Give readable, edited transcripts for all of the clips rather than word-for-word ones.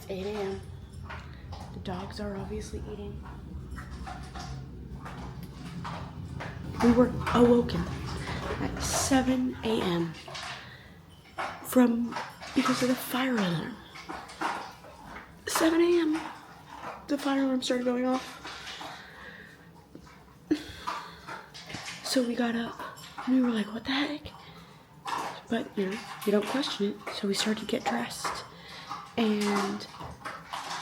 It's 8 a.m. The dogs are obviously eating. We were awoken at 7 a.m. because of the fire alarm. 7 a.m. the fire alarm started going off. So we got up and we were like, what the heck? But you know, you don't question it. So we started to get dressed. And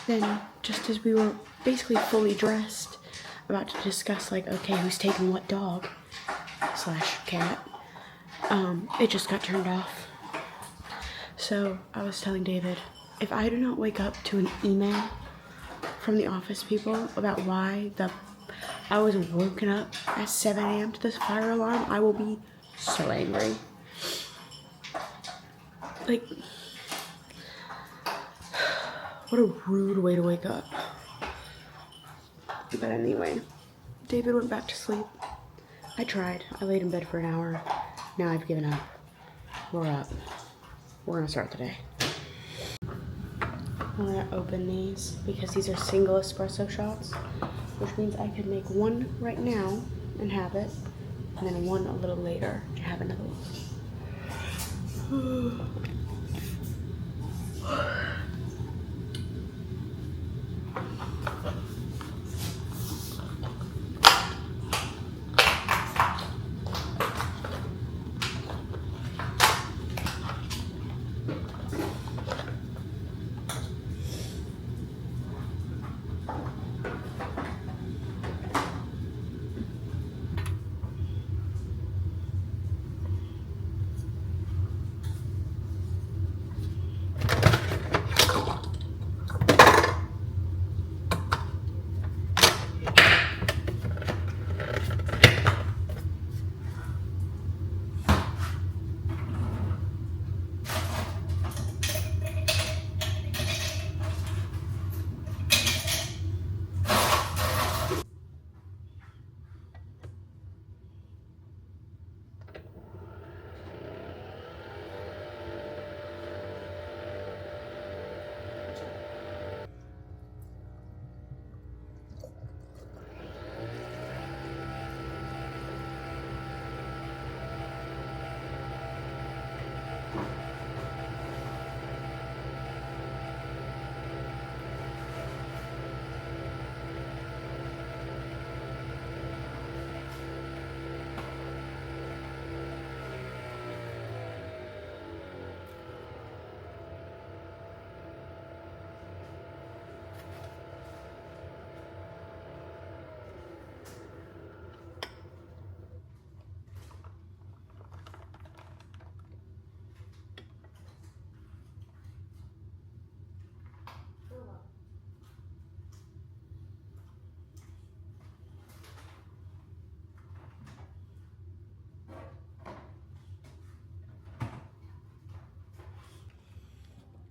then just as we were basically fully dressed, about to discuss like, okay, who's taking what dog / cat, it just got turned off. So I was telling David, if I do not wake up to an email from the office people about why I was woken up at 7 a.m. to this fire alarm, I will be so angry. Like, what a rude way to wake up. But anyway, David went back to sleep. I tried. I laid in bed for an hour. Now I've given up. We're up. We're gonna start the day. I'm gonna open these because these are single espresso shots, which means I could make one right now and have it, and then one a little later and have another one.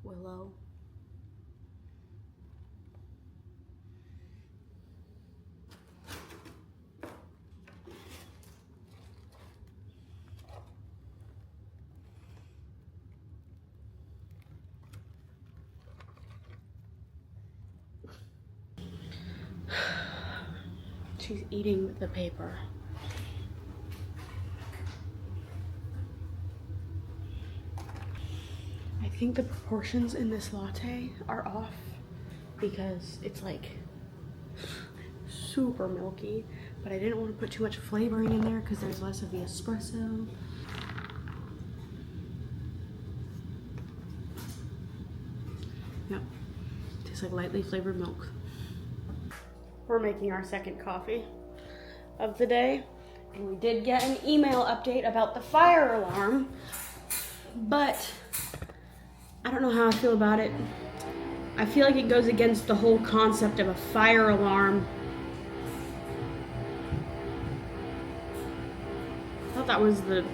Willow. She's eating the paper. I think the proportions in this latte are off because it's like super milky, but I didn't want to put too much flavoring in there because there's less of the espresso. Yep, tastes like lightly flavored milk. We're making our second coffee of the day, and we did get an email update about the fire alarm, but I don't know how I feel about it. I feel like it goes against the whole concept of a fire alarm. I thought that was the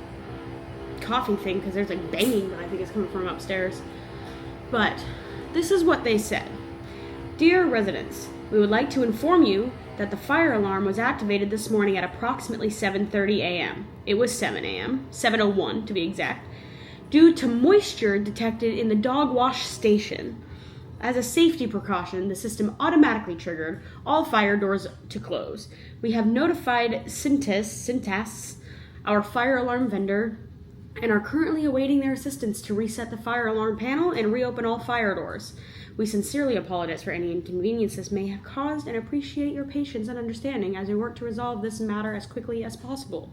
coffee thing because there's like banging that I think is coming from upstairs. But this is what they said. Dear residents, we would like to inform you that the fire alarm was activated this morning at approximately 7:30 a.m. It was 7 a.m., 7:01 to be exact, due to moisture detected in the dog wash station. As a safety precaution, the system automatically triggered all fire doors to close. We have notified Cintas, our fire alarm vendor, and are currently awaiting their assistance to reset the fire alarm panel and reopen all fire doors. We sincerely apologize for any inconvenience this may have caused and appreciate your patience and understanding as we work to resolve this matter as quickly as possible.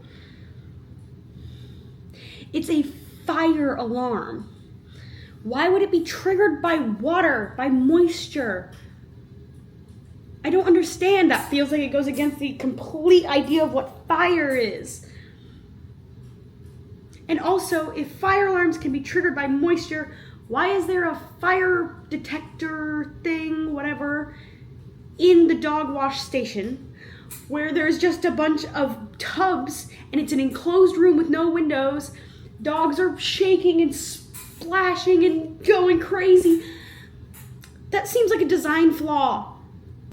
It's a fire alarm. Why would it be triggered by water, by moisture? I don't understand. That feels like it goes against the complete idea of what fire is. And also, if fire alarms can be triggered by moisture, why is there a fire detector thing, whatever, in the dog wash station where there's just a bunch of tubs and it's an enclosed room with no windows? Dogs are shaking and splashing and going crazy. That seems like a design flaw.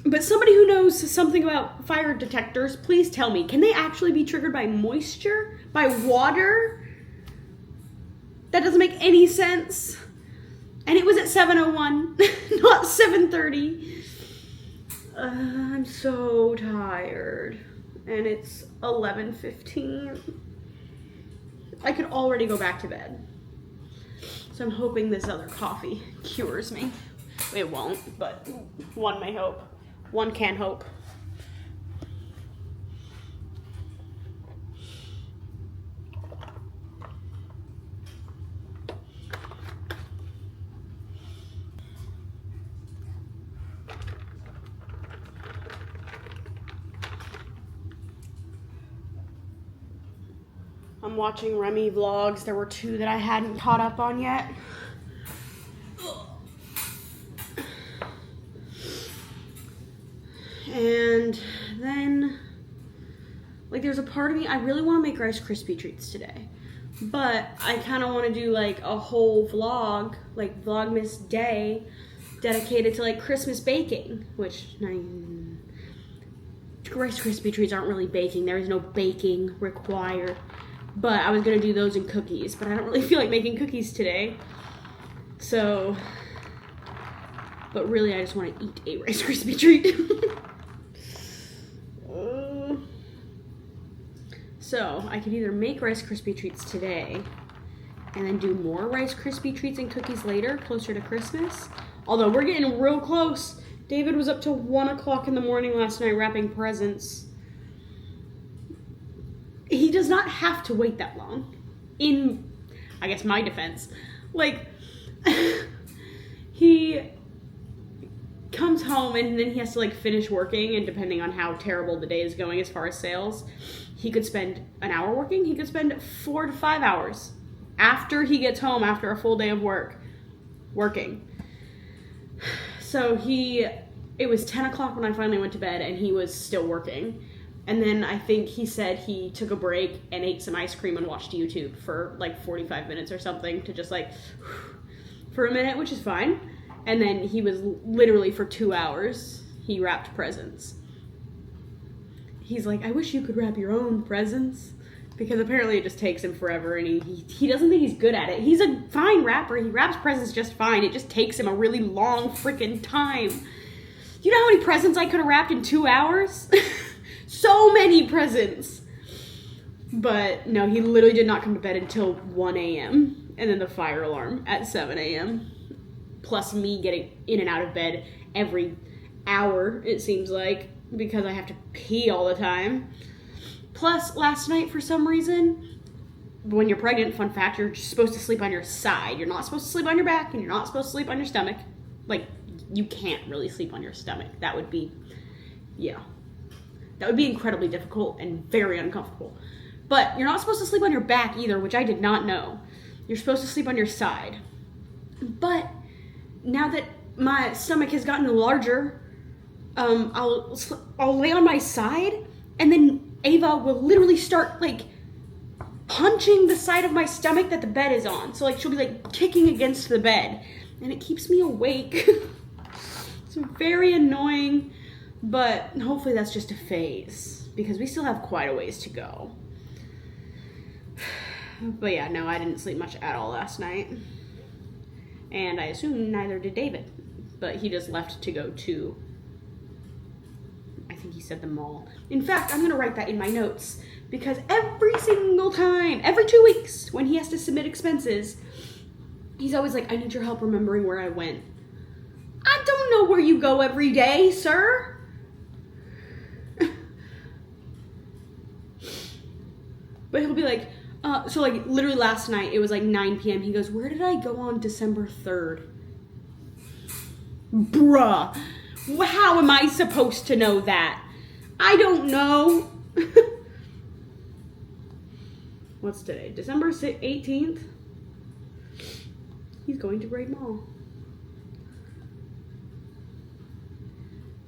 But somebody who knows something about fire detectors, please tell me, can they actually be triggered by moisture? By water? That doesn't make any sense. And it was at 7:01, not 7:30. I'm so tired. And it's 11:15. I could already go back to bed. So I'm hoping this other coffee cures me. It won't, but one may hope. One can hope. I'm watching Remy vlogs. There were 2 that I hadn't caught up on yet. And then, like, there's a part of me, I really want to make Rice Krispie treats today. But I kind of want to do, like, a whole vlog, like, Vlogmas day, dedicated to, like, Christmas baking. Which, Rice Krispie treats aren't really baking. There is no baking required. But I was going to do those in cookies. But I don't really feel like making cookies today. So, but really I just want to eat a Rice Krispie treat. So I could either make Rice Krispie treats today and then do more Rice Krispie treats and cookies later, closer to Christmas. Although we're getting real close. David was up till 1 o'clock in the morning last night wrapping presents. He does not have to wait that long. In, I guess, my defense. Like, he comes home and then he has to, like, finish working, and depending on how terrible the day is going as far as sales, he could spend an hour working. He could spend 4 to 5 hours after he gets home after a full day of work, working. So it was 10 o'clock when I finally went to bed and he was still working. And then I think he said he took a break and ate some ice cream and watched YouTube for like 45 minutes or something to just like, for a minute, which is fine. And then he was literally for 2 hours, he wrapped presents. He's like, I wish you could wrap your own presents. Because apparently it just takes him forever and he doesn't think he's good at it. He's a fine rapper. He wraps presents just fine. It just takes him a really long freaking time. You know how many presents I could have wrapped in 2 hours? So many presents. But no, he literally did not come to bed until 1 a.m. And then the fire alarm at 7 a.m. Plus me getting in and out of bed every hour, it seems like, because I have to pee all the time. Plus, last night, for some reason, when you're pregnant, fun fact, you're supposed to sleep on your side. You're not supposed to sleep on your back, and you're not supposed to sleep on your stomach. Like, you can't really sleep on your stomach. That would be, yeah. That would be incredibly difficult and very uncomfortable. But you're not supposed to sleep on your back either, which I did not know. You're supposed to sleep on your side. But now that my stomach has gotten larger, I'll lay on my side, and then Ava will literally start, like, punching the side of my stomach that the bed is on. So, like, she'll be, like, kicking against the bed. And it keeps me awake. It's very annoying. But hopefully that's just a phase. Because we still have quite a ways to go. But yeah, no, I didn't sleep much at all last night. And I assume neither did David. but he just left to go to, I think he said the mall. In fact, I'm gonna write that in my notes, because every single time, every 2 weeks, when he has to submit expenses, he's always like, I need your help remembering where I went. I don't know where you go every day, sir. But he'll be like, so like literally last night, it was like 9 p.m. He goes, where did I go on December 3rd? Bruh, how am I supposed to know that? I don't know. What's today? December 18th? He's going to Great Mall.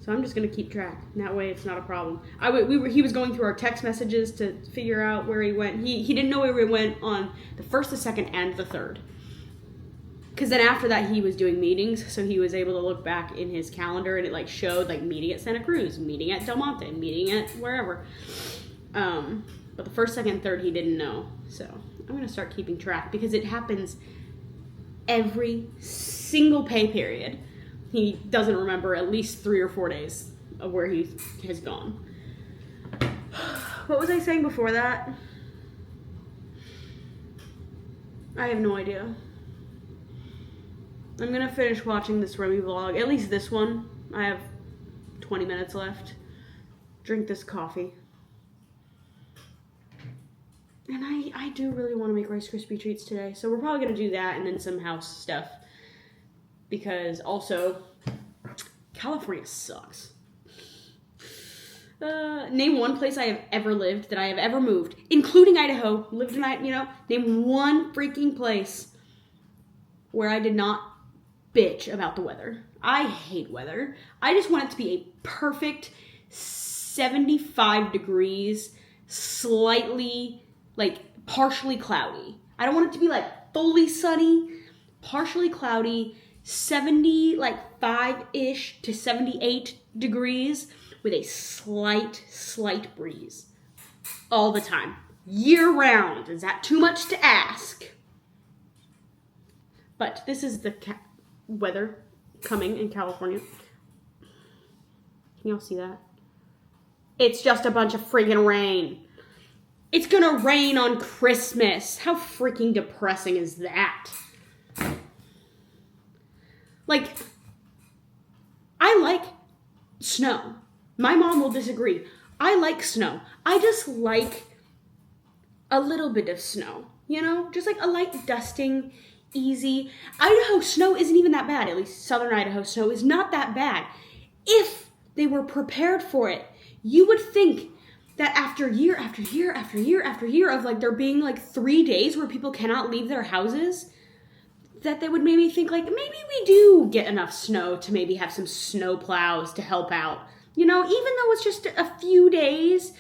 So I'm just gonna keep track. And that way it's not a problem. He was going through our text messages to figure out where he went. He didn't know where he went on the 1st, the 2nd, and the 3rd. Because then after that he was doing meetings, so he was able to look back in his calendar and it like showed like meeting at Santa Cruz, meeting at Del Monte, meeting at wherever. But the 1st, 2nd, 3rd he didn't know. So I'm gonna start keeping track because it happens every single pay period. He doesn't remember at least 3 or 4 days of where he has gone. What was I saying before that? I have no idea. I'm gonna finish watching this Remy vlog, at least this one. I have 20 minutes left. Drink this coffee. And I do really want to make Rice Krispie treats today, so we're probably gonna do that and then some house stuff. Because also, California sucks. Name one place I have ever lived, that I have ever moved, including Idaho. Lived in, name one freaking place where I did not bitch about the weather. I hate weather. I just want it to be a perfect 75 degrees, slightly, like, partially cloudy. I don't want it to be, like, fully sunny, partially cloudy, 75-ish to 78 degrees with a slight breeze all the time, year round. Is that too much to ask? But this is the weather coming in California. Can y'all see that? It's just a bunch of friggin' rain. It's gonna rain on Christmas. How freaking depressing is that? Like, I like snow. My mom will disagree. I like snow. I just like a little bit of snow, Just like a light dusting, easy. Idaho snow isn't even that bad. At least southern Idaho snow is not that bad. If they were prepared for it, you would think that after year after year after year after year of like there being like 3 days where people cannot leave their houses, that they would maybe think like, maybe we do get enough snow to maybe have some snow plows to help out. Even though it's just a few days,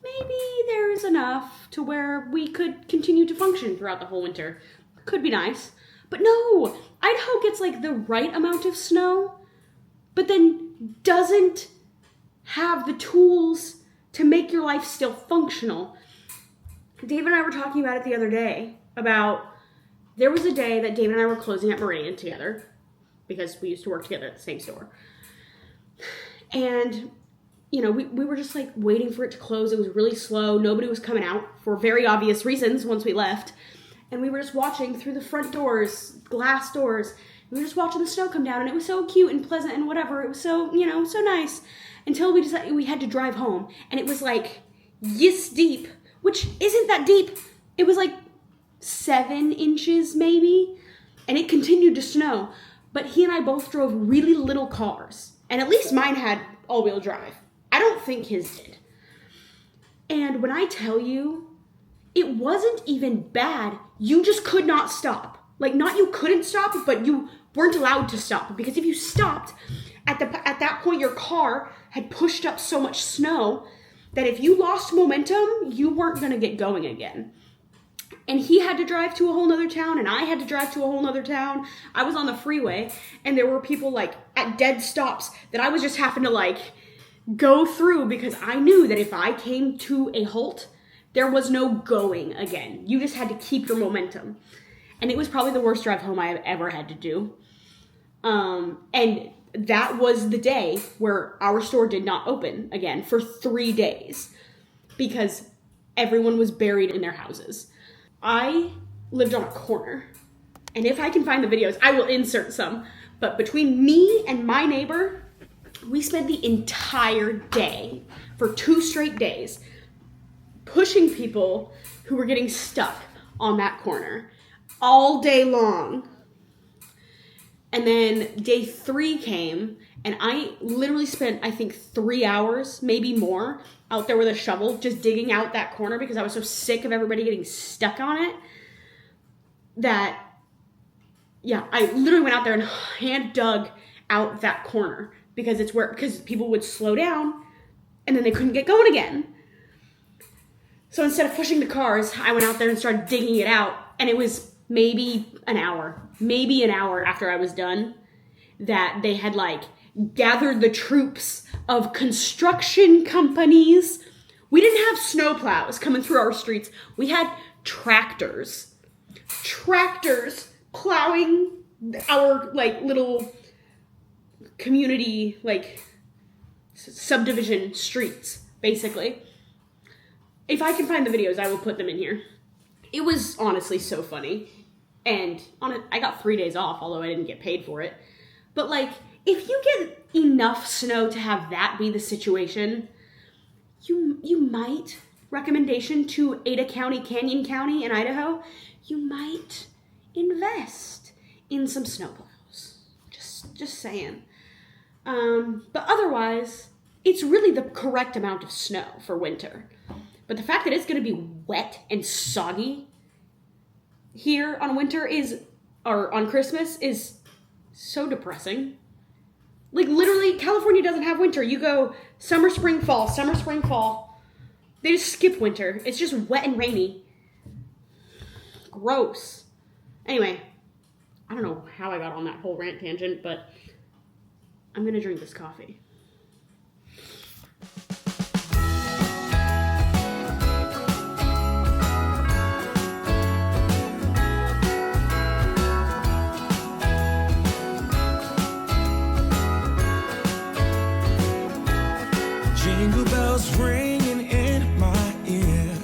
maybe there's enough to where we could continue to function throughout the whole winter. Could be nice. But no, Idaho gets like the right amount of snow, but then doesn't have the tools to make your life still functional. Dave and I were talking about it the other day, about there was a day that David and I were closing at Meridian together because we used to work together at the same store. And, we were just like waiting for it to close. It was really slow. Nobody was coming out for very obvious reasons once we left. And we were just watching through the front doors, glass doors. We were just watching the snow come down and it was so cute and pleasant and whatever. It was so, so nice until we decided we had to drive home. And it was like this deep, which isn't that deep. It was like 7 inches maybe, and it continued to snow. But he and I both drove really little cars, and at least mine had all-wheel drive. I don't think his did. And when I tell you, it wasn't even bad. You just could not stop. Like, not you couldn't stop, but you weren't allowed to stop, because if you stopped, at that point your car had pushed up so much snow that if you lost momentum, you weren't going to get going again. And he had to drive to a whole nother town, and I had to drive to a whole nother town. I was on the freeway, and there were people, like, at dead stops that I was just having to, like, go through because I knew that if I came to a halt, there was no going again. You just had to keep your momentum. And it was probably the worst drive home I have ever had to do. And that was the day where our store did not open again for 3 days because everyone was buried in their houses. I lived on a corner, and if I can find the videos, I will insert some. But between me and my neighbor, we spent the entire day, for 2 straight days, pushing people who were getting stuck on that corner all day long. And then day 3 came, and I literally spent, I think, 3 hours, maybe more, out there with a shovel, just digging out that corner because I was so sick of everybody getting stuck on it that, yeah, I literally went out there and hand dug out that corner because people would slow down and then they couldn't get going again. So instead of pushing the cars, I went out there and started digging it out, and it was maybe an hour after I was done that they had like gathered the troops of construction companies. We didn't have snowplows coming through our streets. We had tractors plowing our like little community, like subdivision streets, basically. If I can find the videos, I will put them in here. It was honestly so funny. And I got 3 days off, although I didn't get paid for it. But like, if you get enough snow to have that be the situation, you might, recommendation to Ada County, Canyon County in Idaho, you might invest in some snowplows. Just saying. But otherwise, it's really the correct amount of snow for winter. But the fact that it's going to be wet and soggy here on on Christmas is so depressing. Like, literally, California doesn't have winter. You go summer, spring, fall, summer, spring, fall. They just skip winter. It's just wet and rainy. Gross. Anyway, I don't know how I got on that whole rant tangent, but I'm going to drink this coffee. Jingle bells ringing in my ear.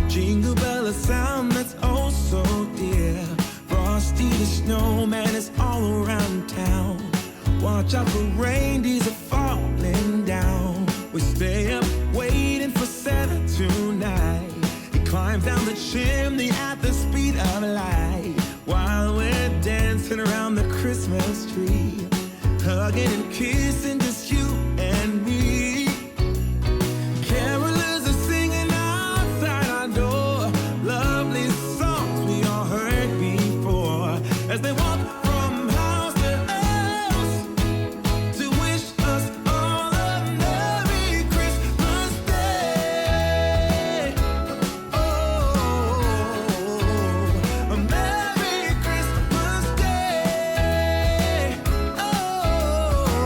Jingle bell, a sound that's oh so dear. Frosty the snowman is all around town. Watch out for reindeers are falling down. We stay up waiting for Santa tonight. He climbs down the chimney at the speed of light, while we're dancing around the Christmas tree, hugging and kissing just you and me. Carolers are singing outside our door, lovely songs we all heard before, as they walk from house to house to wish us all a Merry Christmas Day. Oh, a Merry Christmas Day. Oh,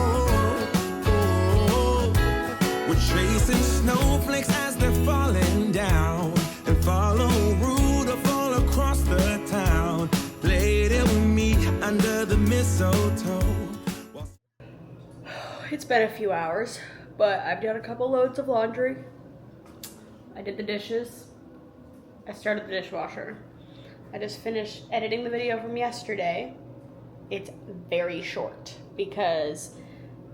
we're chasing snowflakes as they're falling down, and follow Rudolph all across the town. Later we meet under the mistletoe. It's been a few hours, but I've done a couple loads of laundry. I did the dishes. I started the dishwasher. I just finished editing the video from yesterday. It's very short because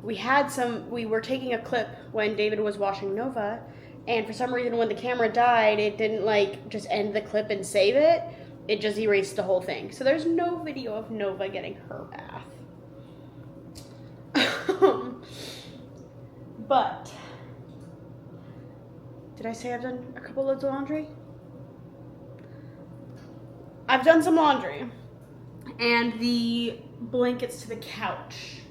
we were taking a clip when David was washing Nova, and for some reason when the camera died, it didn't like just end the clip and save it. It just erased the whole thing. So there's no video of Nova getting her bath. But did I say I've done a couple loads of laundry? I've done some laundry, and the blankets to the couch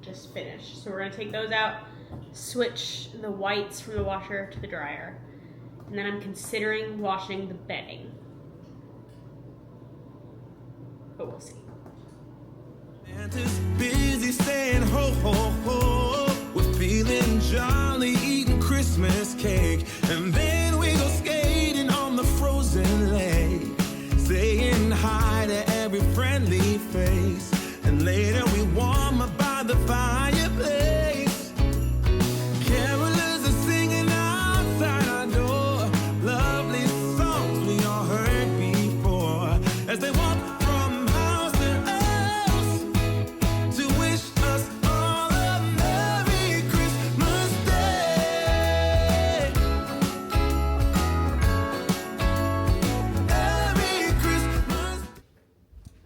just finished. So we're gonna take those out, switch the whites from the washer to the dryer, and then I'm considering washing the bedding. But we'll see. Santa's busy saying ho ho ho. We're feeling jolly, eating Christmas cake, and then we go skating on the frozen lake, saying hi to every friendly face, and later we warm up by the fire.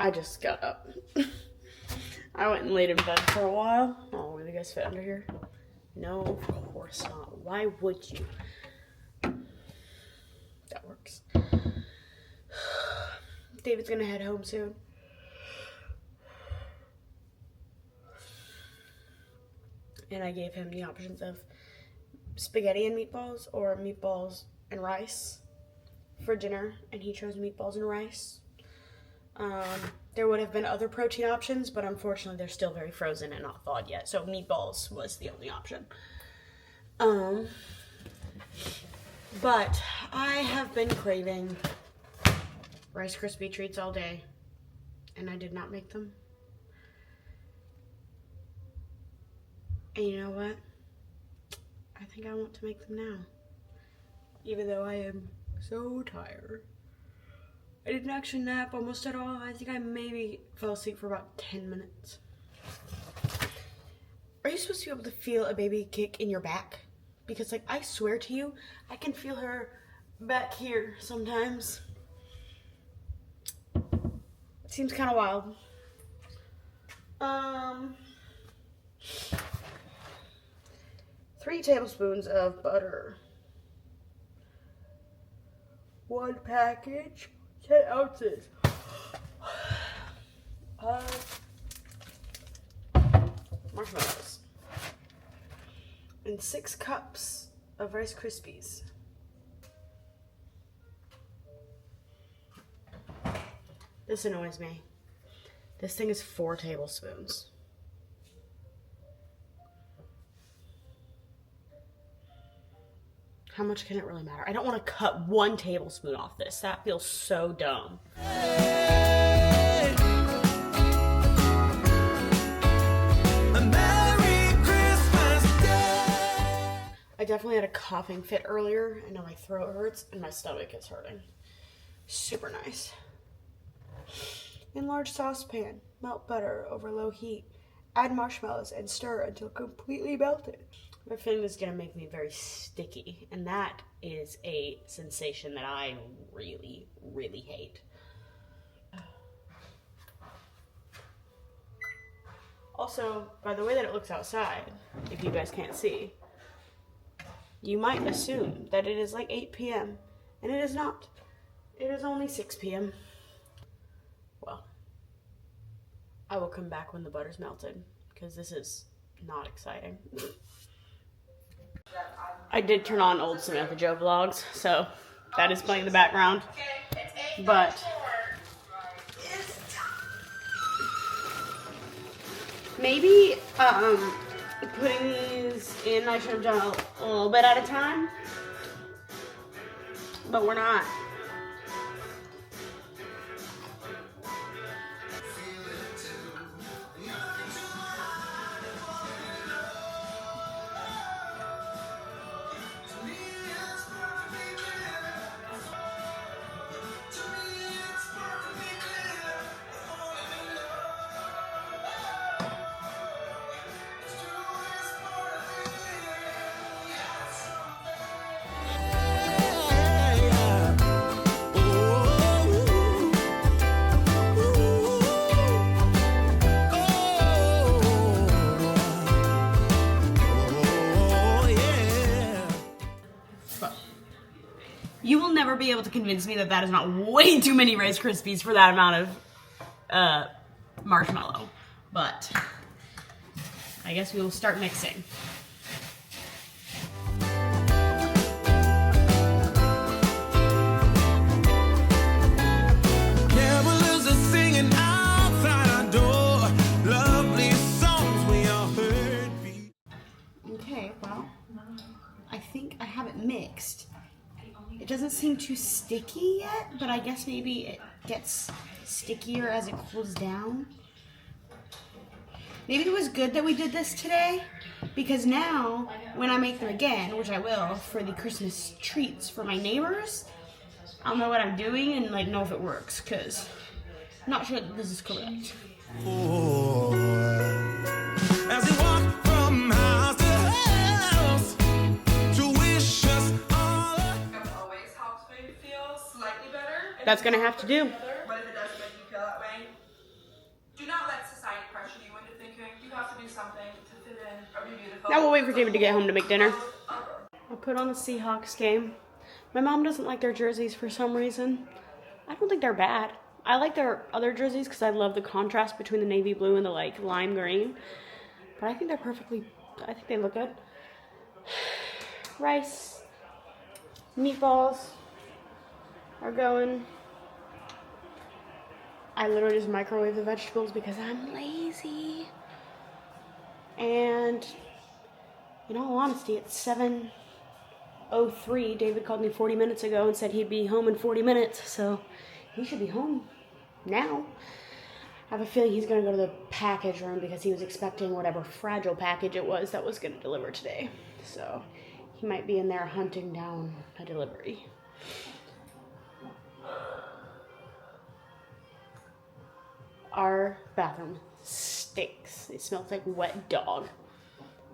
I just got up. I went and laid in bed for a while. Oh, will you guys fit under here? No, of course not. Why would you? That works. David's gonna head home soon. And I gave him the options of spaghetti and meatballs or meatballs and rice for dinner, and he chose meatballs and rice. There would have been other protein options, but unfortunately they're still very frozen and not thawed yet, so meatballs was the only option. But I have been craving Rice Krispie treats all day, and I did not make them. And you know what? I think I want to make them now, even though I am so tired. I didn't actually nap almost at all. I think I maybe fell asleep for about 10 minutes. Are you supposed to be able to feel a baby kick in your back? Because, like, I swear to you, I can feel her back here sometimes. It seems kind of wild. 3 tablespoons of butter. 1 package. 10 ounces of marshmallows and 6 cups of Rice Krispies. This annoys me. This thing is 4 tablespoons. How much can it really matter? I don't want to cut 1 tablespoon off this. That feels so dumb. I definitely had a coughing fit earlier, and now my throat hurts and my stomach is hurting. Super nice. In large saucepan, melt butter over low heat. Add marshmallows and stir until completely melted. My feeling is gonna make me very sticky, and that is a sensation that I really, really hate. Also, by the way that it looks outside, if you guys can't see, you might assume that it is like 8 p.m., and it is not. It is only 6 p.m. Well, I will come back when the butter's melted, because this is not exciting. I did turn on old Samantha Joe vlogs, so that is playing in the background. But maybe putting these in, I should have done a little bit at a time, but we're not. You will never be able to convince me that that is not way too many Rice Krispies for that amount of marshmallow. But I guess we will start mixing. Carolers are singing outside our door. Lovely songs we all heard. Okay, well, I think I have it mixed. It doesn't seem too sticky yet, but I guess maybe it gets stickier as it cools down. Maybe it was good that we did this today, because now when I make them again, which I will, for the Christmas treats for my neighbors, I'll know what I'm doing and like know if it works, because I'm not sure that this is correct. As we walk from house to house to wish us all Always helps me feel slightly better. That's gonna have to do. But if it doesn't make you feel that way, Now we'll wait for David to get home to make dinner. I put on the Seahawks game. My mom doesn't like their jerseys for some reason. I don't think they're bad. I like their other jerseys because I love the contrast between the navy blue and the like lime green. But I think they're I think they look good. Rice, meatballs are going. I literally just microwave the vegetables because I'm lazy. And in all honesty, it's 7:03. David called me 40 minutes ago and said he'd be home in 40 minutes. So he should be home now. I have a feeling he's going to go to the package room because he was expecting whatever fragile package it was that was going to deliver today. So he might be in there hunting down a delivery. Our bathroom stinks. It smells like wet dog.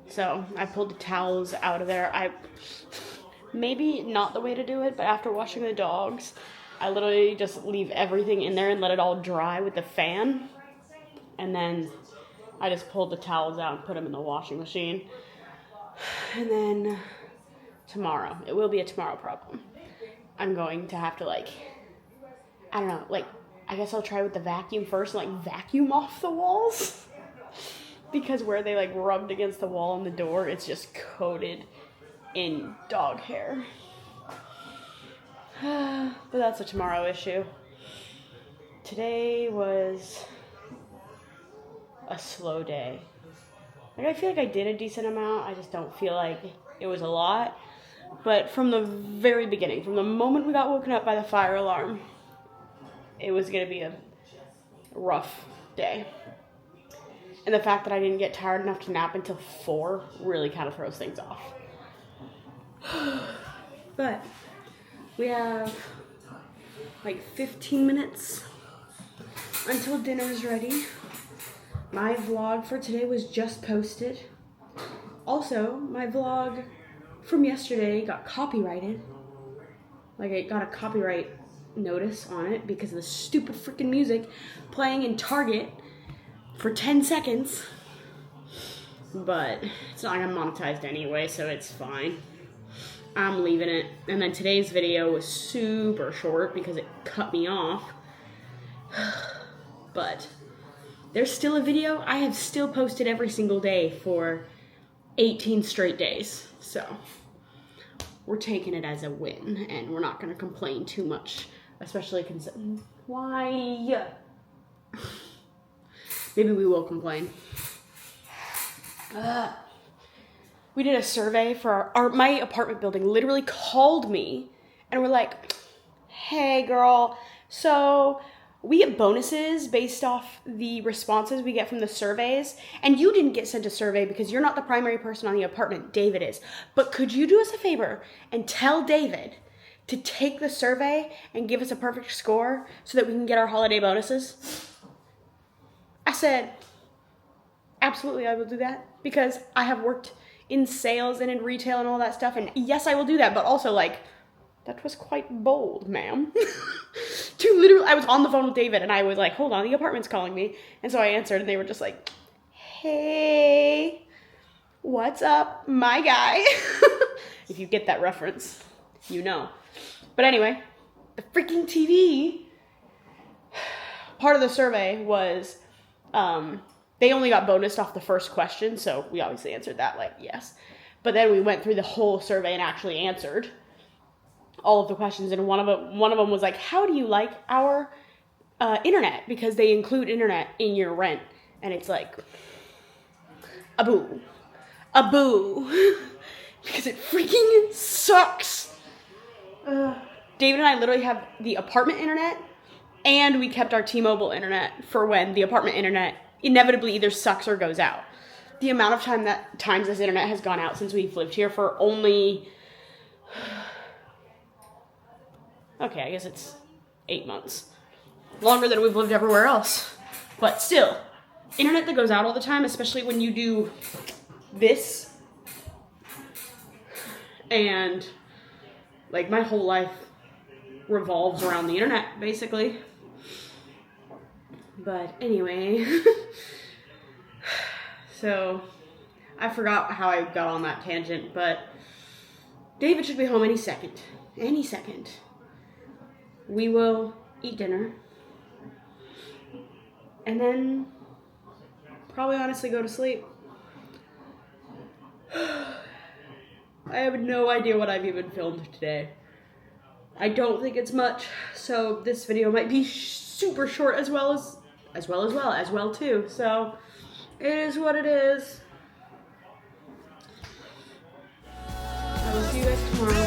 So I pulled the towels out of there. Maybe not the way to do it, but after washing the dogs, I literally just leave everything in there and let it all dry with the fan. And then I just pulled the towels out and put them in the washing machine. And then tomorrow, it will be a tomorrow problem. I'm going to have to I don't know, I guess I'll try with the vacuum first and vacuum off the walls. Because where they rubbed against the wall and the door, it's just coated in dog hair. But that's a tomorrow issue. Today was a slow day. I feel like I did a decent amount. I just don't feel like it was a lot. But from the very beginning, from the moment we got woken up by the fire alarm, it was going to be a rough day. And the fact that I didn't get tired enough to nap until 4 really kind of throws things off. But we have 15 minutes until dinner's ready. My vlog for today was just posted. Also, my vlog from yesterday got copyrighted. It got a copyright notice on it because of the stupid freaking music playing in Target for 10 seconds. But it's not like I'm monetized anyway, so it's fine. I'm leaving it. And then today's video was super short because it cut me off. But there's still a video. I have still posted every single day for 18 straight days. So we're taking it as a win, and we're not going to complain too much, especially considering why. Maybe we will complain. We did a survey for my apartment building. Literally called me and were like, "Hey, girl, so we get bonuses based off the responses we get from the surveys, and you didn't get sent a survey because you're not the primary person on the apartment. David is. But could you do us a favor and tell David to take the survey and give us a perfect score so that we can get our holiday bonuses?" I said, absolutely, I will do that because I have worked in sales and in retail and all that stuff. And yes, I will do that. But also, that was quite bold, ma'am. I was on the phone with David and I was like, hold on, the apartment's calling me. And so I answered and they were just like, hey, what's up, my guy? If you get that reference, you know. But anyway, the freaking TV, part of the survey was, they only got bonused off the first question, so we obviously answered that yes. But then we went through the whole survey and actually answered all of the questions, and one of them was like, how do you like our internet? Because they include internet in your rent. And it's like, a boo. Because it freaking sucks. David and I literally have the apartment internet, and we kept our T-Mobile internet for when the apartment internet inevitably either sucks or goes out. The amount of times this internet has gone out since we've lived here for only, okay, I guess it's 8 months. Longer than we've lived everywhere else. But still, internet that goes out all the time, especially when you do this, and my whole life revolves around the internet, basically. But anyway, so I forgot how I got on that tangent, but David should be home any second. Any second. We will eat dinner. And then probably honestly go to sleep. I have no idea what I've even filmed today. I don't think it's much, so this video might be super short as well too. So it is what it is. I will see you guys tomorrow.